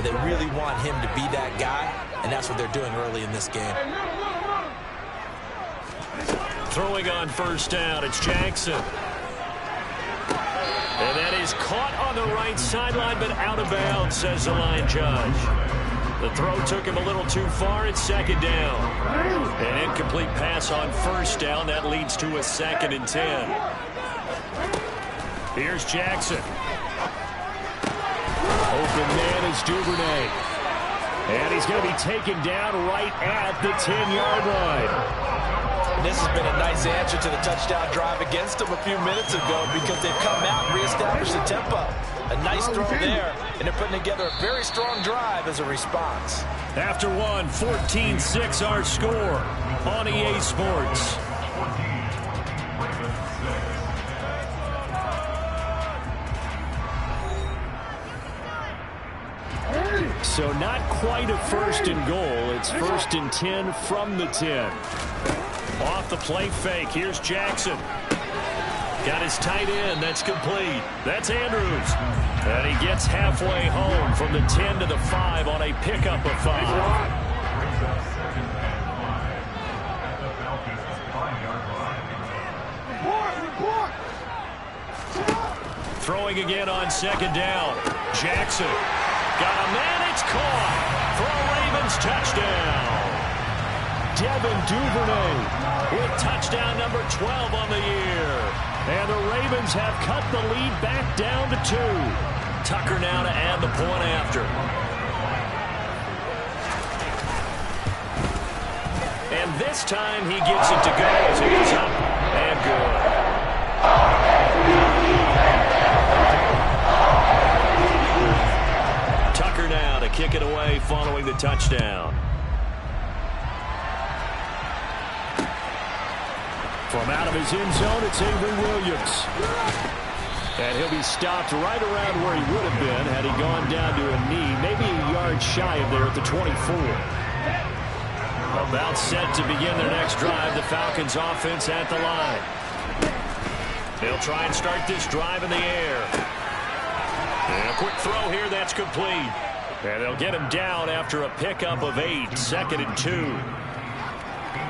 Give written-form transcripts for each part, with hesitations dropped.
but they really want him to be that guy, and that's what they're doing early in this game. Throwing on first down, it's Jackson. And that is caught on the right sideline, but out of bounds, says the line judge. The throw took him a little too far. It's second down. An incomplete pass on first down. That leads to a 2nd and 10. Here's Jackson. Open man is Duvernay. And he's going to be taken down right at the 10-yard line. This has been a nice answer to the touchdown drive against them a few minutes ago because they've come out and reestablished the tempo. A nice throw there, and they're putting together a very strong drive as a response. After one, 14-6 our score on EA Sports. So not quite a 1st and goal. It's 1st and 10 from the 10. Off the play fake. Here's Jackson. Got his tight end. That's complete. That's Andrews. And he gets halfway home from the 10 to the 5 on a pickup of 5. Throwing again on 2nd down. Jackson. Got a man. It's caught for a Ravens touchdown. Devin Duvernay with touchdown number 12 on the year. And the Ravens have cut the lead back down to 2. Tucker now to add the point after. And this time he gets it to go as it is up and good. Tucker now to kick it away following the touchdown. From out of his end zone, it's Avery Williams. And he'll be stopped right around where he would have been had he gone down to a knee, maybe a yard shy of there at the 24. About set to begin their next drive, the Falcons offense at the line. They'll try and start this drive in the air. And a quick throw here, that's complete. And they'll get him down after a pickup of 8, 2nd and 2.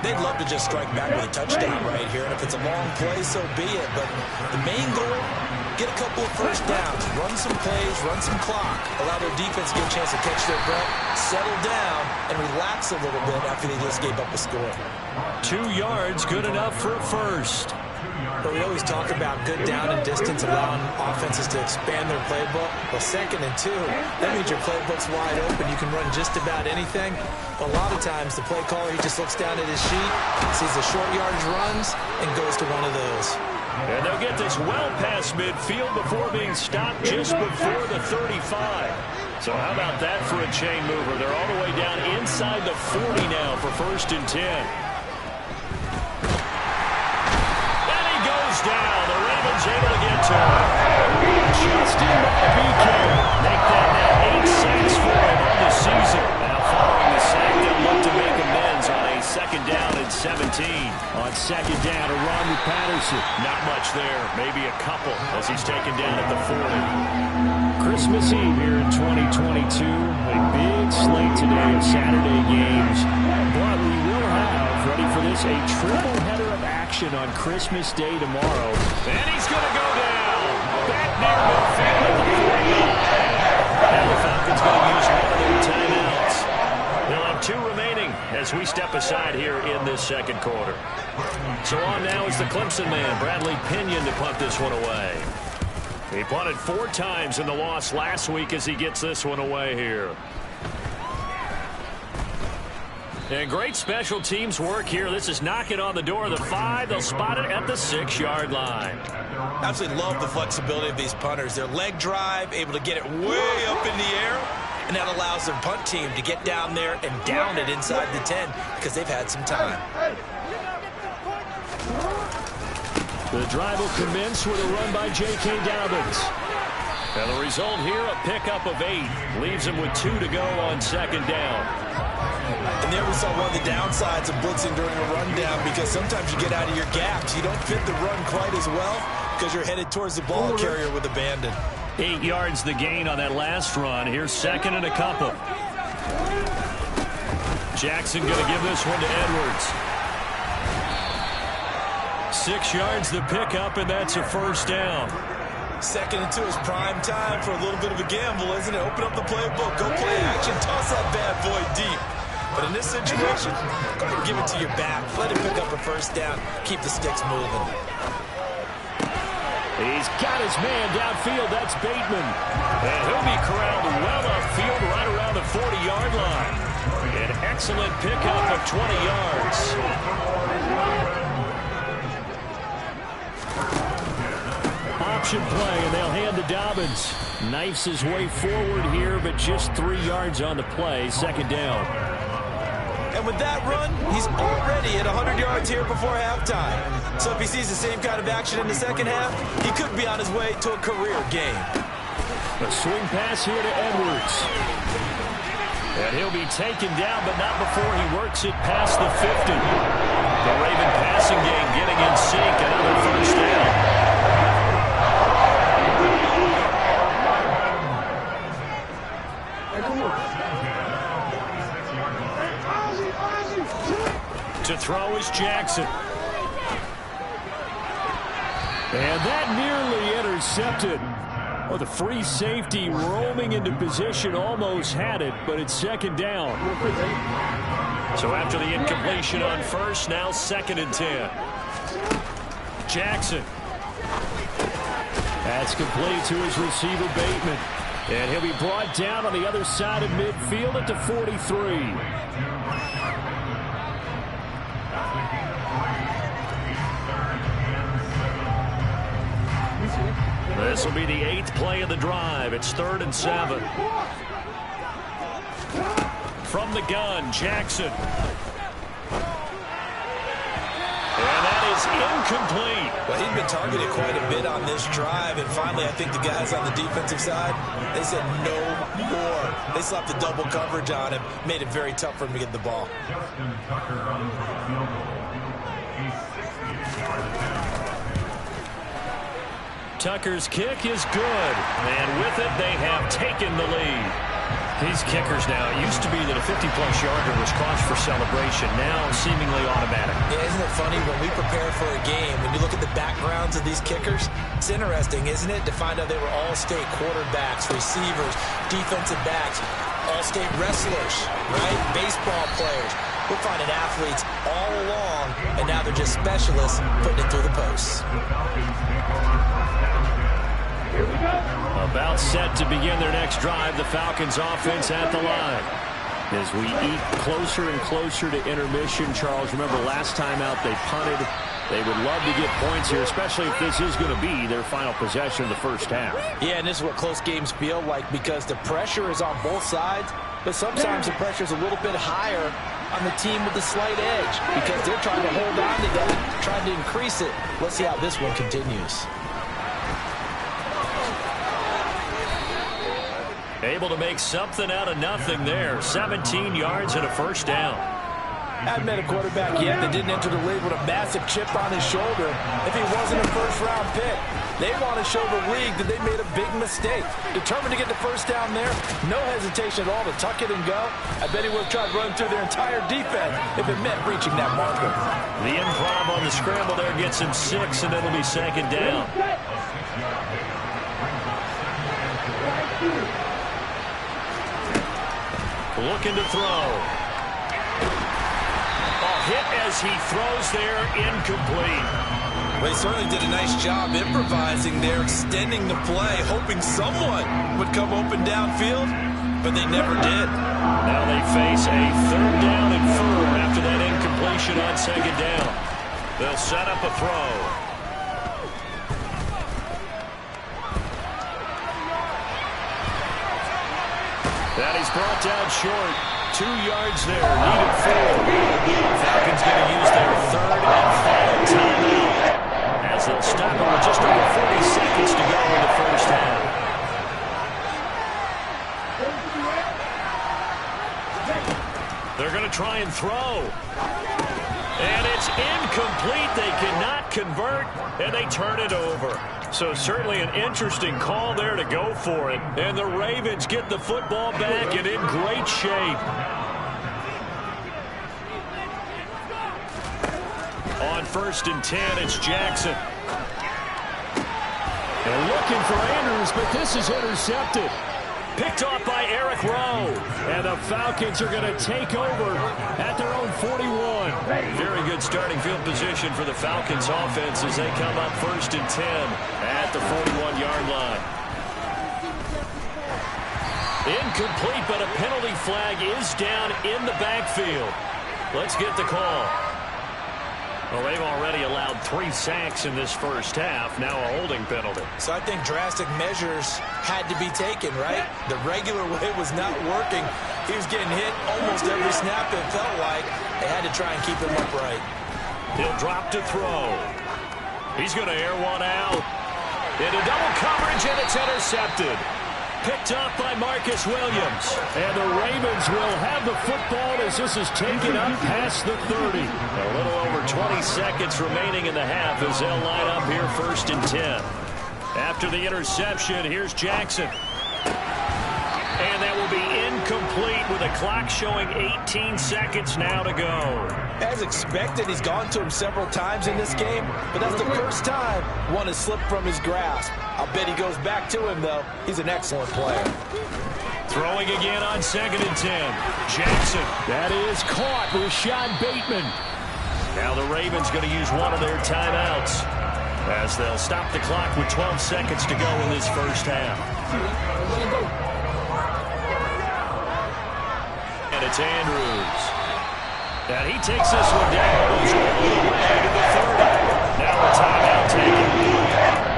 They'd love to just strike back with a touchdown right here, and if it's a long play, so be it. But the main goal, get a couple of first downs, run some plays, run some clock, allow their defense to get a chance to catch their breath, settle down, and relax a little bit after they just gave up a score. 2 yards, good enough for a first. But we always talk about good down and distance, allowing offenses to expand their playbook. Well, 2nd and 2, that means your playbook's wide open. You can run just about anything. A lot of times, the play caller, he just looks down at his sheet, sees the short yardage runs, and goes to one of those. And they'll get this well past midfield before being stopped just before the 35. So how about that for a chain mover? They're all the way down inside the 40 now for 1st and 10. Down. The Ravens able to get to him. Justin Madubuike. Make that now 8 sacks for him on the season. Now following the sack, they'll look to make amends on a 2nd down and 17. On 2nd down, to Ronnie Patterson. Not much there. Maybe a couple as he's taken down at the 40. Christmas Eve here in 2022. A big slate today of Saturday games. But we will have, ready for this, a triple header of action on Christmas Day tomorrow. And he's going to go down. Back near midfield at the 40. And the Falcons going to use one of their timeouts. They'll have 2 remaining as we step aside here in this 2nd quarter. So on now is the Clemson man, Bradley Pinion, to punt this one away. He punted 4 times in the loss last week as he gets this one away here. And great special teams work here. This is knocking on the door of the 5. They'll spot it at the 6-yard line. Absolutely love the flexibility of these punters. Their leg drive, able to get it way up in the air, and that allows their punt team to get down there and down it inside the 10 because they've had some time. The drive will commence with a run by J.K. Dobbins. And the result here, a pickup of 8. Leaves him with 2 to go on 2nd down. And there we saw one of the downsides of blitzing during a rundown because sometimes you get out of your gaps. You don't fit the run quite as well because you're headed towards the ball carrier with abandon. 8 yards the gain on that last run. Here's second and a couple. Jackson going to give this one to Edwards. 6 yards the pickup, and that's a first down. Second and 2 is prime time for a little bit of a gamble, isn't it? Open up the playbook, go play action, toss that bad boy deep. But in this situation, go ahead and give it to your back. Let him pick up a first down. Keep the sticks moving. He's got his man downfield. That's Bateman. And he'll be corralled well upfield right around the 40-yard line. An excellent pickup of 20 yards. Option play, and they'll hand to Dobbins. Knifes his way forward here, but just 3 yards on the play. Second down. And with that run, he's already at 100 yards here before halftime. So if he sees the same kind of action in the second half, he could be on his way to a career game. A swing pass here to Edwards. And he'll be taken down, but not before he works it past the 50. The Raven passing game getting in sync. Another first down. To throw is Jackson. And that nearly intercepted. Oh, the free safety roaming into position almost had it, but it's second down. So after the incompletion on first, now second and 10. Jackson. That's complete to his receiver, Bateman. And he'll be brought down on the other side of midfield at the 43. This will be the 8th play of the drive. It's 3rd and 7. From the gun, Jackson. And that is incomplete. Well, he'd been targeted quite a bit on this drive, and finally I think the guys on the defensive side, they said no more. They slapped the double coverage on him, made it very tough for him to get the ball. Tucker's kick is good, and with it, they have taken the lead. These kickers now, it used to be that a 50-plus yarder was cause for celebration, now seemingly automatic. Yeah, isn't it funny, when we prepare for a game, when you look at the backgrounds of these kickers, it's interesting, isn't it, to find out they were all-state quarterbacks, receivers, defensive backs, all-state wrestlers, right? Baseball players. We're finding athletes all along, and now they're just specialists putting it through the posts. About set to begin their next drive, the Falcons offense at the line. As we eat closer and closer to intermission, Charles, remember last time out they punted. They would love to get points here, especially if this is going to be their final possession of the first half. Yeah, and this is what close games feel like because the pressure is on both sides, but sometimes the pressure is a little bit higher on the team with the slight edge because they're trying to hold on to that, trying to increase it. Let's see how this one continues. Able to make something out of nothing there. 17 yards and a first down. Hadn't met a quarterback yet that didn't enter the league with a massive chip on his shoulder. If he wasn't a first-round pick, they want to show the league that they made a big mistake. Determined to get the first down there, no hesitation at all to tuck it and go. I bet he would have tried running through their entire defense if it meant reaching that marker. The improv on the scramble there gets him 6, and it'll be second down. Looking to throw. Hit as he throws there, incomplete. Well, he certainly did a nice job improvising there, extending the play, hoping someone would come open downfield, but they never did. Now they face a 3rd down and 4 after that incompletion on second down. They'll set up a throw. That is brought down short. 2 yards there, needed 4. Falcons going to use their 3rd and final timeout as they'll stop it with just over 40 seconds to go in the first half. They're going to try and throw. And it's incomplete. They cannot convert, and they turn it over. So certainly an interesting call there to go for it. And the Ravens get the football back and in great shape. On 1st and 10, it's Jackson. And looking for Andrews, but this is intercepted. Picked off by Eric Rowe. And the Falcons are going to take over at their own 41. Very good starting field position for the Falcons offense as they come up 1st and 10 at the 41-yard line. Incomplete, but a penalty flag is down in the backfield. Let's get the call. Well, they've already allowed 3 sacks in this first half. Now a holding penalty. So I think drastic measures had to be taken, right? The regular way was not working. He was getting hit almost every snap, it felt like. They had to try and keep him upright. He'll drop to throw. He's going to air one out. Into double coverage, and it's intercepted. Picked up by Marcus Williams. And the Ravens will have the football as this is taken up past the 30. A little over 20 seconds remaining in the half as they'll line up here 1st and 10. After the interception, here's Jackson. And that will be incomplete with the clock showing 18 seconds now to go. As expected, he's gone to him several times in this game, but that's the first time one has slipped from his grasp. I'll bet he goes back to him, though. He's an excellent player. Throwing again on 2nd and 10. Jackson. That is caught. Rashad Bateman. Now the Ravens going to use one of their timeouts as they'll stop the clock with 12 seconds to go in this first half. And it's Andrews. And he takes this one down. Goes all the way to the 30. Now a timeout taken.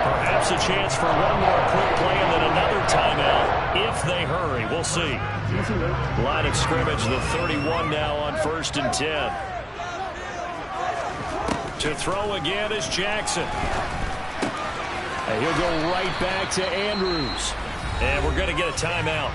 Perhaps a chance for one more quick play and then another timeout if they hurry. We'll see. Line of scrimmage, the 31 now on 1st and 10. To throw again is Jackson. And he'll go right back to Andrews. And we're going to get a timeout.